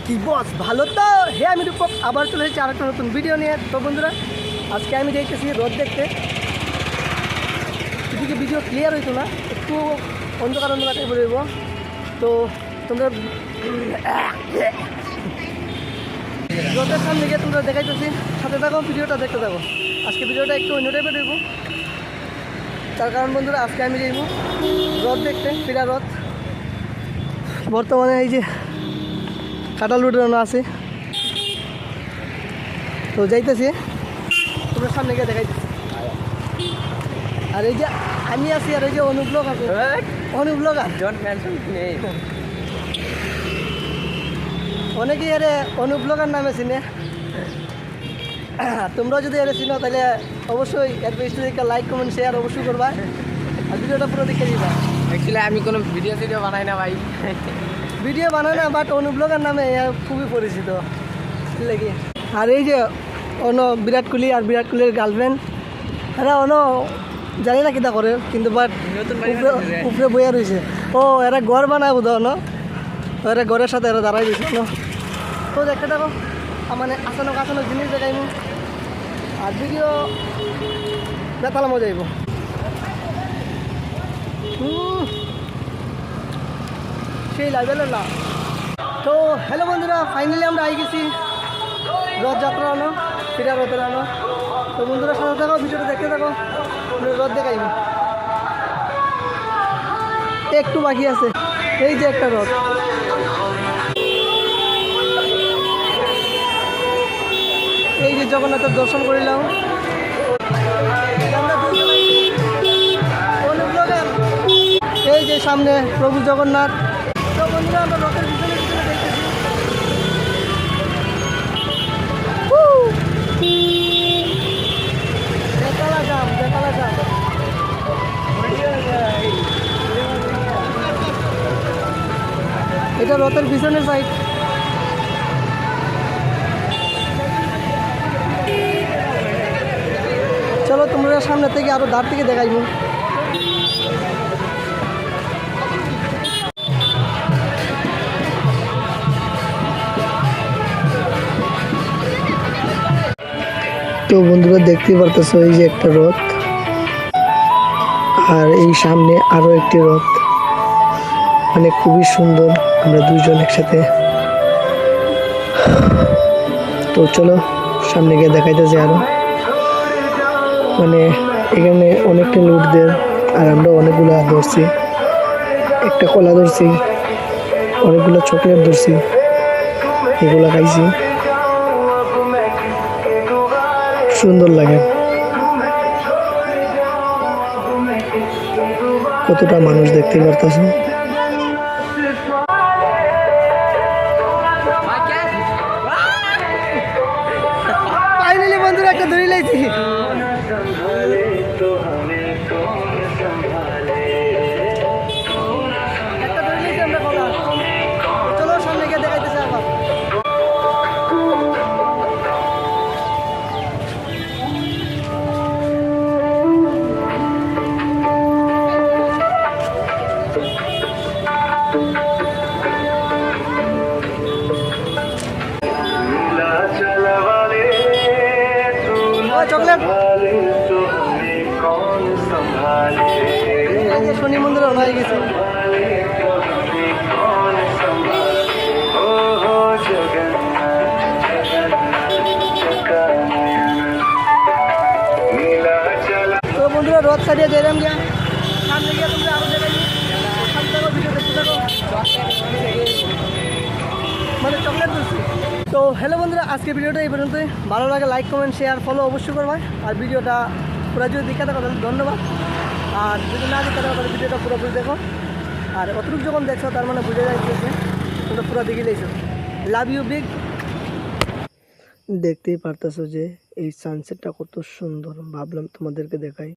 কি বস ভালো তো? হ্যাঁ, আমি রূপক আবার চলে এসেছি আরেকটা নতুন ভিডিও নিয়ে। তো বন্ধুরা, আজকে আমি দেখতেছি রোদ দেখতে। এদিকে ভিডিও ক্লিয়ার হইতো না, একটু অন্ধকার অন্ধকার টাইপের হইব। তো তোমরা রোদের সামনে গিয়ে তোমরা দেখাইতেছি, সাথে থাকো, ভিডিওটা দেখতে থাকো। আজকে ভিডিওটা একটু অন্য টাইপের হইব, তার কারণ বন্ধুরা আজকে আমি যাইব রথ দেখতে, ফিরা রথ। বর্তমানে এই যে কাঁঠাল উঠানো আছে, তো যাইতেছি, তোমরা সামনে গিয়ে দেখাইতেছি। আর এই যে আমি আছি, আর এই যে অনুব্লগ আছে, অনুব্লগ অনেকেই আরে অনুব্লগার নামে চিনে। তোমরাও যদি এর চিনো তাহলে অবশ্যই এর পেজটা লাইক কমেন্ট শেয়ার অবশ্যই করবা, আর ভিডিওটা পুরো দেখে দিবা। অ্যাকচুয়ালি আমি কোনো ভিডিও বানাই না ভাই, ভিডিও বানায় না, বাট অনুব্লগার নামে খুবই পরিচিত লেগে। আর এই যে বিরাট কোহলি আর বিরাট কোহলির গার্লফ্রেন্ড, এরা জানি না কিতা করে, কিন্তু বাট উপরে বইয়া রয়েছে। ও এরা ঘর বানায় বোধ এরা ঘরের সাথে এরা দাঁড়াই দিয়েছে তো দেখতে থাকো। মানে আচানক আচানক জিনিস দেখাইব, আর ভিডিও দেখালাম যাইব। সেই লেভেলের লাভ। তো হ্যালো বন্ধুরা, ফাইনালি আমরা আই গেছি রথযাত্রা আনো, ফিরা রথের আনো। তো বন্ধুরা সাথে থাকো, ভিডিওটা দেখতে থাকো, রথ দেখাইব। একটু বাকি আছে, এই যে একটা রথ, এই যে জগন্নাথের দর্শন করিলাম। এই যে সামনে প্রভু জগন্নাথ। তো বন্ধুরা আমরা রথের পিছনে পিছনে দেখতেছি। বেতালা জাম, বেতালা জাম। এটা রথের পিছনের সাইড। চলো তোমরা সামনে থেকে আরো ধার থেকে দেখাইব। তো বন্ধুরা দেখতেই পারতেছো, এই যে একটা রথ, আর এই সামনে আরো একটি রথ, মানে খুবই সুন্দর। আমরা দুইজন একসাথে। তো চলো সামনে গিয়ে দেখাইতেছি আরো। মানে এখানে অনেকটা লুট দেয়, আর আমরা অনেকগুলো ধরছি, একটা কলা ধরছি, অনেকগুলো চকলেট ধরছি, এগুলা খাইছি, সুন্দর লাগে। কতটা মানুষ দেখতে পারতেছ। ফাইনালি বন্ধুরা একটা ধরে লাইছি। চলো সামনে গিয়ে দেখাইতেছে আবার। চকলেট শনি মন্দিরে হয়ে গেছে। তো বন্ধুরা রথ সারিয়ে যাইলাম গিয়া, সামনে গিয়ে তোমরা আরো দেখাই, ভিডিও দেখতে থাকো। মানে চকলেট দিচ্ছি। তো হ্যালো বন্ধুরা, আজকে ভিডিওটা এই পর্যন্তই। ভালো লাগে লাইক কমেন্ট শেয়ার ফলো অবশ্যই করবা, আর ভিডিওটা পুরো যদি দেখে থাকো তাহলে ধন্যবাদ, আর যদি না দেখে থাকো তাহলে ভিডিওটা পুরোপুরি দেখো। আর অতটুকু যখন দেখছো তার মানে বুঝে যাইতেছে তোমরা পুরো দেখে লাইছো। Love you big. দেখতেই পারতেছো যে এই সানসেটটা কত সুন্দর, ভাবলাম তোমাদেরকে দেখাই।